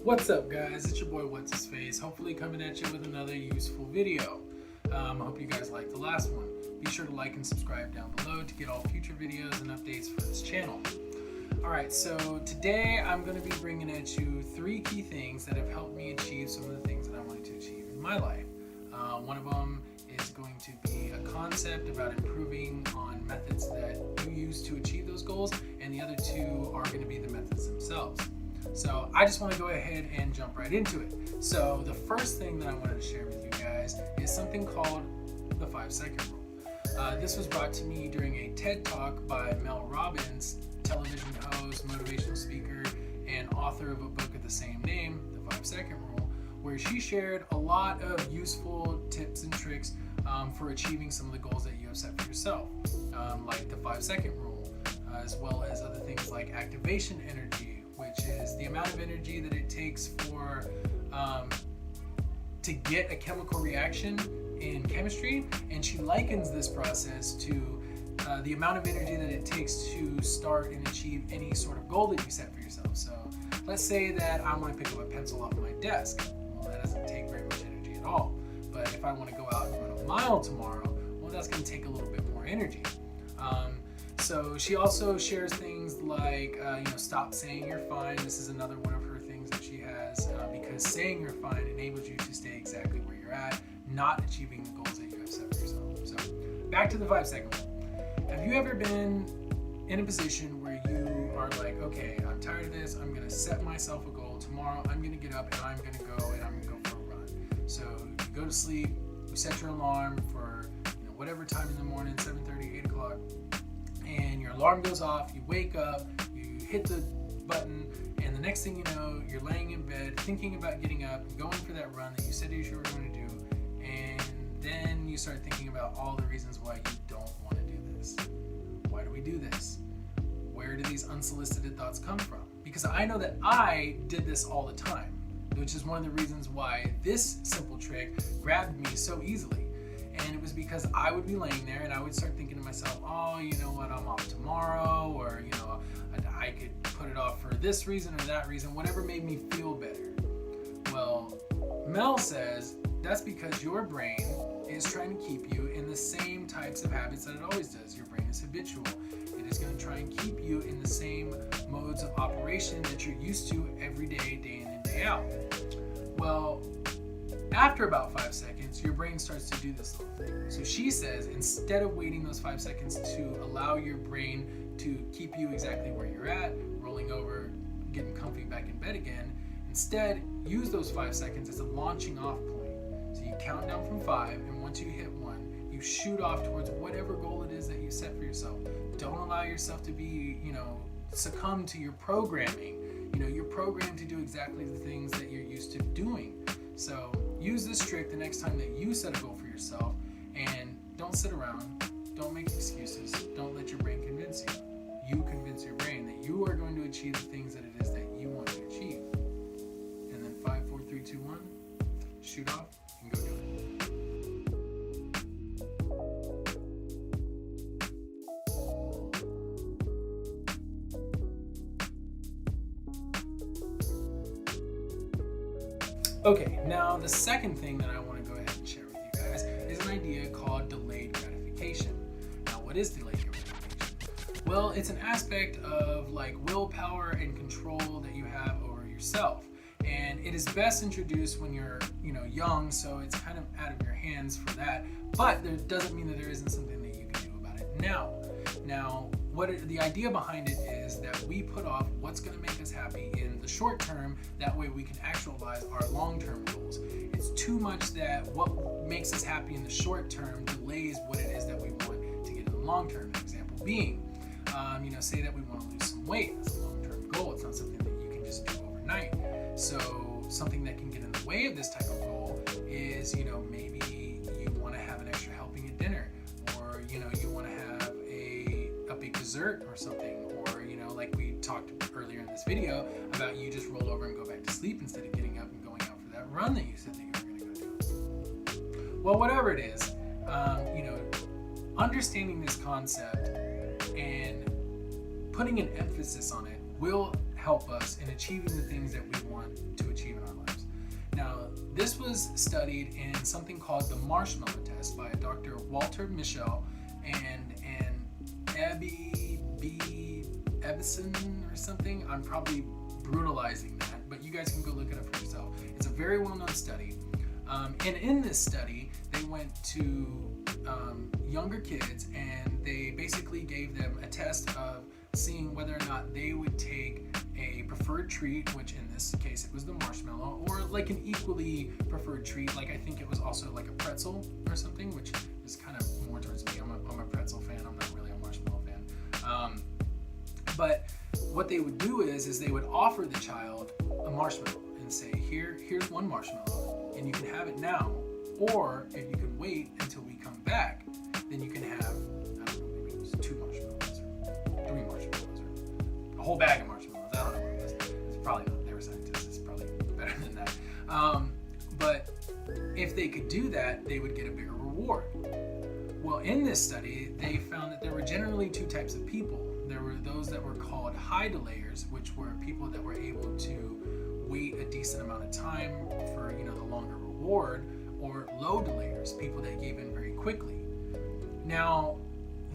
What's up, guys? It's your boy What's His Face, hopefully coming at you with another useful video. I hope you guys liked the last one. Be sure to like and subscribe down below to get all future videos and updates for this channel. Alright, so today I'm going to be bringing at you 3 key things that have helped me achieve some of the things that I wanted to achieve in my life. One of them is going to be a concept about improving on methods that you use to achieve those goals, and the other 2 are going to be the methods themselves. So I just want to go ahead and jump right into it. So the first thing that I wanted to share with you guys is something called the 5-second rule. This was brought to me during a TED Talk by Mel Robbins, television host, motivational speaker, and author of a book of the same name, the 5-second rule, where she shared a lot of useful tips and tricks for achieving some of the goals that you have set for yourself, like the 5-second rule, as well as other things like activation energy, which is the amount of energy that it takes for to get a chemical reaction in chemistry, and she likens this process to the amount of energy that it takes to start and achieve any sort of goal that you set for yourself. So let's say that I want to pick up a pencil off my desk. Well, that doesn't take very much energy at all. But if I want to go out and run a mile tomorrow, well, that's going to take a little bit more energy. So she also shares things like, stop saying you're fine. This is another one of her things that she has, because saying you're fine enables you to stay exactly where you're at, not achieving the goals that you have set for yourself. So back to the 5-second rule. Have you ever been in a position where you are like, okay, I'm tired of this. I'm going to set myself a goal. Tomorrow I'm going to get up and I'm going to go and I'm going to go for a run. So you go to sleep, you set your alarm for whatever time in the morning, 7:30, 8 o'clock. And your alarm goes off, you wake up, you hit the button, and the next thing you know, you're laying in bed thinking about getting up and going for that run that you said you were going to do, and then you start thinking about all the reasons why you don't want to do this. Why do we do this? Where do these unsolicited thoughts come from? Because I know that I did this all the time, which is one of the reasons why this simple trick grabbed me so easily. And it was because I would be laying there and I would start thinking to myself, oh, you know what, I'm off tomorrow, or, I could put it off for this reason or that reason, whatever made me feel better. Well, Mel says that's because your brain is trying to keep you in the same types of habits that it always does. Your brain is habitual. It is going to try and keep you in the same modes of operation that you're used to every day, day in and day out. Well, after about 5 seconds, your brain starts to do this little thing. So she says, instead of waiting those 5 seconds to allow your brain to keep you exactly where you're at, rolling over, getting comfy back in bed again, instead use those 5 seconds as a launching off point. So you count down from 5, and once you hit 1, you shoot off towards whatever goal it is that you set for yourself. Don't allow yourself to be, succumb to your programming. You're programmed to do exactly the things that you're used to doing. So use this trick the next time that you set a goal for yourself, and don't sit around, don't make excuses, don't let your brain convince you. You convince your brain that you are going to achieve the things that it is that you want to achieve. And then 5, 4, 3, 2, 1, shoot off and go do it. Okay, now the second thing that I want to go ahead and share with you guys is an idea called delayed gratification. Now, what is delayed gratification? Well, it's an aspect of willpower and control that you have over yourself. And it is best introduced when you're, young, so it's kind of out of your hands for that. But that doesn't mean that there isn't something that you can do about it now. Now, the idea behind it is that we put off what's going to make us happy in the short term. That way we can actualize our long-term goals. It's too much that what makes us happy in the short term delays what it is that we want to get in the long term. An example being, say that we want to lose some weight. That's a long-term goal. It's not something that you can just do overnight. So something that can get in the way of this type of goal is, maybe you want to have an extra helping at dinner, or, you want to have a big dessert or something, or, like we talked earlier in this video about you just roll over and go back to sleep instead of getting up and going out for that run that you said that you were going to go do. Well, whatever it is, understanding this concept and putting an emphasis on it will help us in achieving the things that we want to achieve in our lives. Now, this was studied in something called the Marshmallow Test by Dr. Walter Mischel and Abby B. Ebison or something. I'm probably brutalizing that, but you guys can go look it up for yourself. It's a very well-known study. And in this study, they went to younger kids and they basically gave them a test of seeing whether or not they would take a preferred treat, which in this case it was the marshmallow, or like an equally preferred treat, like I think it was also like a pretzel or something, which is kind of more towards me. I'm a pretzel fan. I'm not really a marshmallow fan. But what they would do is they would offer the child a marshmallow and say, here's one marshmallow, and you can have it now, or if you can wait until we come back, then you can have, I don't know, maybe it was 2 marshmallows or 3 marshmallows or a whole bag of marshmallows. I don't know what it was. It's probably not. They were scientists. It's probably better than that. But if they could do that, they would get a bigger reward. Well, in this study, they found that there were generally 2 types of people. There were those that were called high delayers, which were people that were able to wait a decent amount of time for, the longer reward, or low delayers, people that gave in very quickly. Now,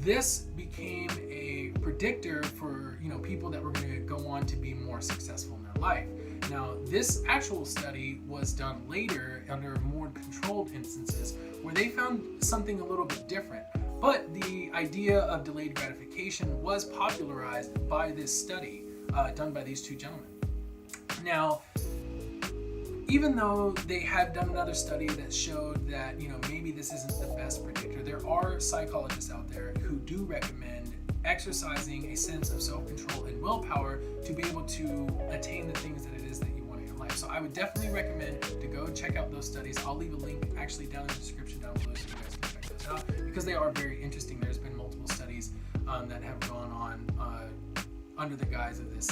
this became a predictor for, people that were going to go on to be more successful in their life. Now, this actual study was done later under more controlled instances where they found something a little bit different. But the idea of delayed gratification was popularized by this study done by these 2 gentlemen. Now, even though they had done another study that showed that, maybe this isn't the best predictor, there are psychologists out there who do recommend exercising a sense of self-control and willpower to be able to attain the things that it is that you want in your life. So I would definitely recommend to go check out those studies. I'll leave a link actually down in the description down below so you guys can check those out because they are very interesting. There's been multiple studies that have gone on under the guise of this,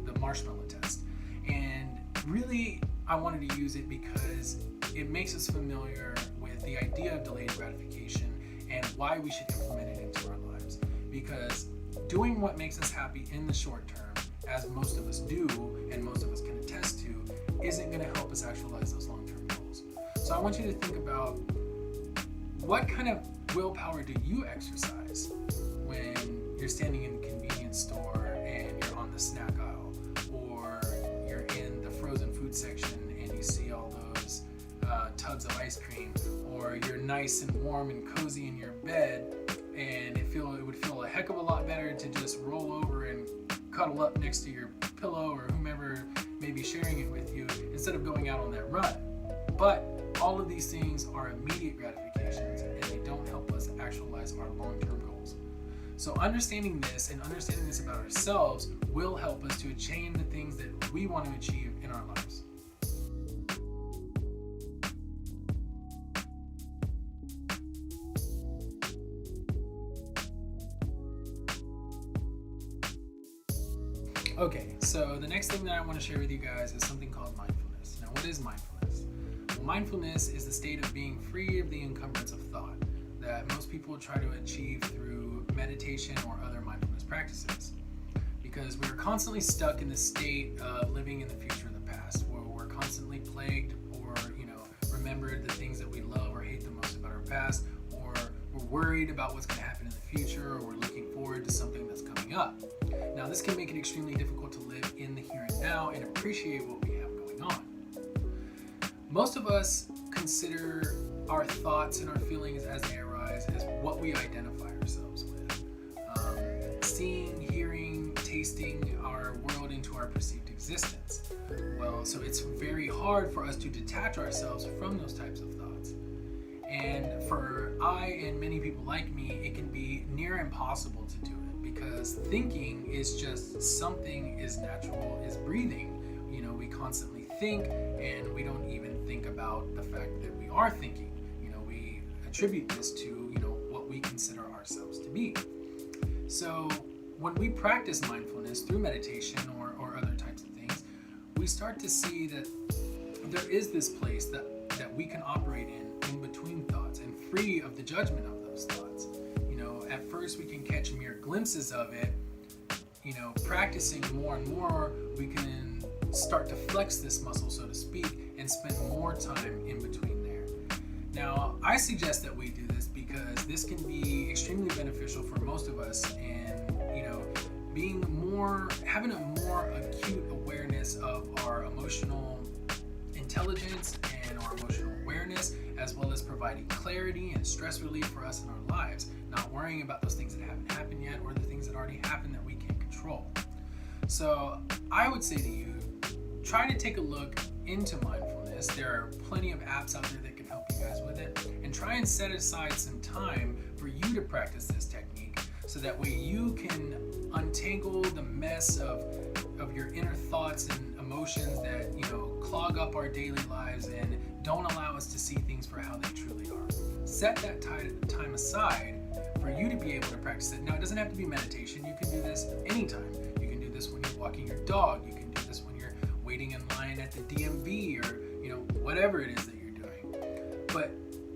the Marshmallow Test. And really, I wanted to use it because it makes us familiar with the idea of delayed gratification and why we should implement it into our lives. Because doing what makes us happy in the short term, as most of us do and most of us can attest to, isn't going to help us actualize those long-term goals. So I want you to think about what kind of willpower do you exercise when you're standing in the convenience store and you're on the snack aisle, or you're in the frozen food section and you see all those tubs of ice cream, or you're nice and warm and cozy in your bed and it would feel a heck of a lot better to just roll over and cuddle up next to your pillow or whomever may be sharing it with you instead of going out on that run. But all of these things are immediate gratifications and they don't help us actualize our long-term goals. So understanding this and understanding this about ourselves will help us to attain the things that we want to achieve in our lives. Okay, so the next thing that I want to share with you guys is something called mindfulness. Now, what is mindfulness? Well, mindfulness is the state of being free of the encumbrance of thought that most people try to achieve through meditation or other mindfulness practices. Because we're constantly stuck in the state of living in the future and the past, where we're constantly plagued or, remembered the things that we love or hate the most about our past, or we're worried about what's going to happen in the future, or we're looking forward to something that's coming up. Now, this can make it extremely difficult to live in the here and now and appreciate what we have going on. Most of us consider our thoughts and our feelings as they arise as what we identify ourselves with. Seeing, hearing, tasting our world into our perceived existence. Well, so it's very hard for us to detach ourselves from those types of thoughts. And for I and many people like me, it can be near impossible to do it because thinking is just something as natural as breathing. We constantly think and we don't even think about the fact that we are thinking. We attribute this to, what we consider ourselves to be. So when we practice mindfulness through meditation or other types of things, we start to see that there is this place that we can operate in between thoughts and free of the judgment of those thoughts. At first we can catch mere glimpses of it, practicing more and more, we can start to flex this muscle, so to speak, and spend more time in between there. Now, I suggest that we do this because this can be extremely beneficial for most of us, and having a more acute awareness of our emotional intelligence and our emotional awareness, as well as providing clarity and stress relief for us in our lives, not worrying about those things that haven't happened yet or the things that already happened that we can't control. So I would say to you, try to take a look into mindfulness. There are plenty of apps out there that can help you guys with it, and try and set aside some time for you to practice this technique, so that way you can untangle the mess of your inner thoughts and emotions that clog up our daily lives and don't allow us to see things for how they truly are. Set that time aside for you to be able to practice it. Now, it doesn't have to be meditation. You can do this anytime. You can do this when you're walking your dog. You can do this when you're waiting in line at the DMV, or whatever it is that you're doing. But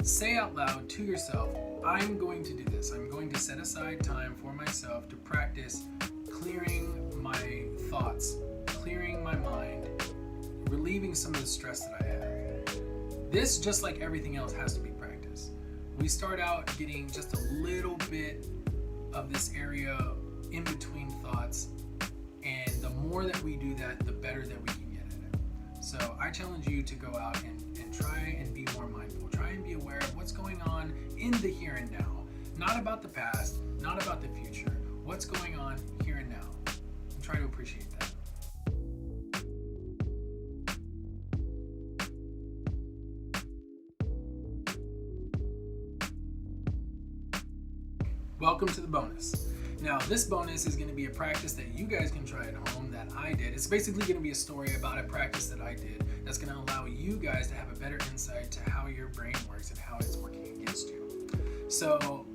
say out loud to yourself, I'm going to do this. I'm going to set aside time for myself to practice clearing my thoughts, clearing my mind, relieving some of the stress that I have. This, just like everything else, has to be practiced. We start out getting just a little bit of this area in between thoughts, and the more that we do that, the better that we can get at it. So I challenge you to go out and try and be more mindful. Try and be aware of what's going on in the here and now. Not about the past, not about the future. What's going on here and now. And try to appreciate that. Welcome to the bonus. Now, this bonus is going to be a practice that you guys can try at home that I did. It's basically going to be a story about a practice that I did that's going to allow you guys to have a better insight to how your brain works and how it's working against you. So,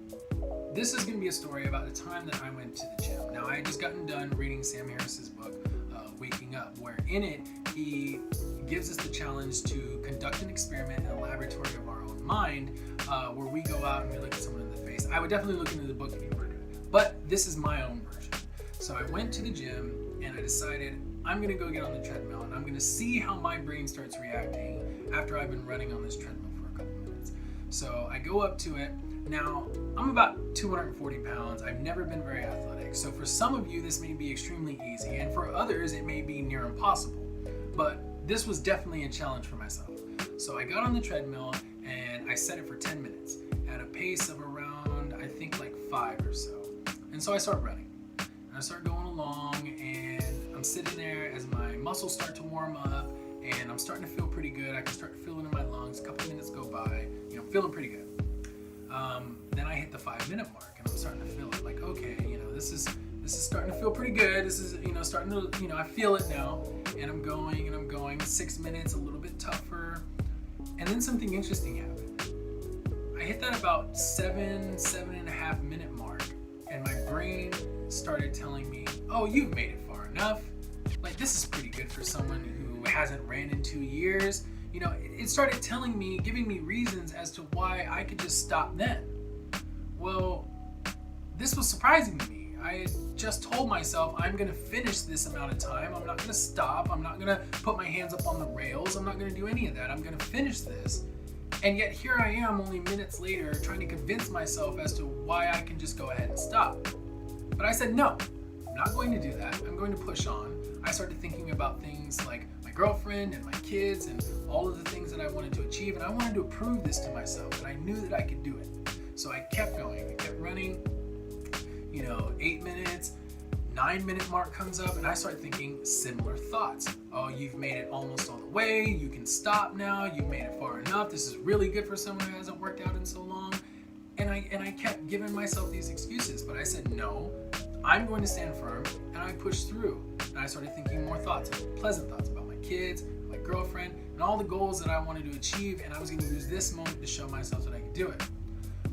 this is going to be a story about the time that I went to the gym. Now, I had just gotten done reading Sam Harris's book, Waking Up, where in it, he gives us the challenge to conduct an experiment in a laboratory of our own mind, where we go out and we look at someone in the face. I would definitely look into the book if you were to do it, but this is my own version. So I went to the gym and I decided I'm going to go get on the treadmill, and I'm going to see how my brain starts reacting after I've been running on this treadmill for a couple minutes. So I go up to it. Now, I'm about 240 pounds. I've never been very athletic. So for some of you, this may be extremely easy, and for others, it may be near impossible. But this was definitely a challenge for myself. So I got on the treadmill and I set it for 10 minutes at a pace of around, I think, like 5 or so. And so I start running. And I start going along, and I'm sitting there as my muscles start to warm up, and I'm starting to feel pretty good. I can start to feel it in my lungs. A couple minutes go by, feeling pretty good. Then I hit the 5-minute mark, and I'm starting to feel it. Like, okay, this is starting to feel pretty good. This is, starting to, I feel it now. And I'm going and I'm going. 6 minutes, a little bit tougher. And then something interesting happened. I hit that about 7.5 minute mark, and my brain started telling me, oh, you've made it far enough. Like, this is pretty good for someone who hasn't ran in 2 years. It started telling me, giving me reasons as to why I could just stop then. Well, this was surprising to me. I had just told myself I'm going to finish this amount of time. I'm not going to stop. I'm not going to put my hands up on the rails. I'm not going to do any of that. I'm going to finish this. And yet here I am only minutes later trying to convince myself as to why I can just go ahead and stop. But I said, no, I'm not going to do that. I'm going to push on. I started thinking about things like my girlfriend and my kids and all of the things that I wanted to achieve. And I wanted to prove this to myself, and I knew that I could do it. So I kept going. I kept running. 8 minutes, 9-minute mark comes up, and I start thinking similar thoughts. Oh, you've made it almost all the way. You can stop now. You've made it far enough. This is really good for someone who hasn't worked out in so long. And I kept giving myself these excuses, but I said, no, I'm going to stand firm, and I pushed through. And I started thinking more thoughts, pleasant thoughts about my kids, my girlfriend, and all the goals that I wanted to achieve, and I was going to use this moment to show myself that I could do it.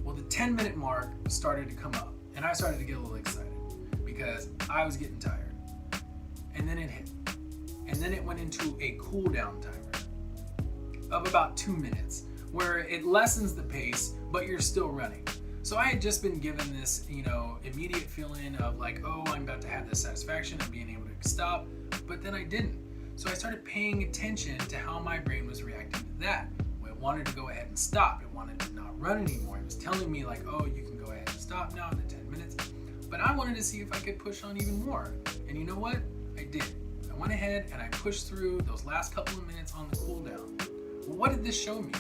Well, the 10-minute mark started to come up, and I started to get a little excited because I was getting tired. And then it hit. And then it went into a cool down timer of about 2 minutes, where it lessens the pace, but you're still running. So I had just been given this, immediate feeling of like, oh, I'm about to have this satisfaction of being able to stop, but then I didn't. So I started paying attention to how my brain was reacting to that. It wanted to go ahead and stop. It wanted to not run anymore. It was telling me like, oh, you can go ahead and stop now in the 10 minutes. But I wanted to see if I could push on even more. And you know what? I did. I went ahead and I pushed through those last couple of minutes on the cooldown. Well, what did this show me?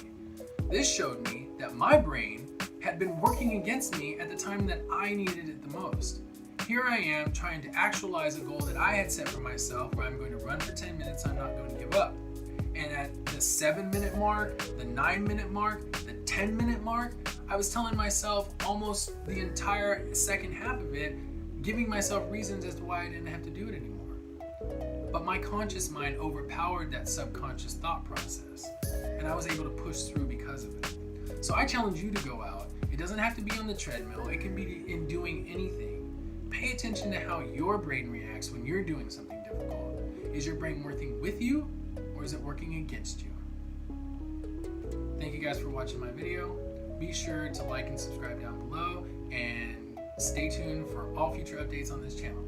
This showed me that my brain had been working against me at the time that I needed it the most. Here I am trying to actualize a goal that I had set for myself where I'm going to run for 10 minutes, I'm not going to give up. And at the 7-minute mark, the 9-minute mark, the 10-minute mark, I was telling myself almost the entire second half of it, giving myself reasons as to why I didn't have to do it anymore. But my conscious mind overpowered that subconscious thought process, and I was able to push through because of it. So I challenge you to go out. It doesn't have to be on the treadmill. It can be in doing anything. Pay attention to how your brain reacts when you're doing something difficult. Is your brain working with you, or is it working against you? Thank you guys for watching my video. Be sure to like and subscribe down below, and stay tuned for all future updates on this channel.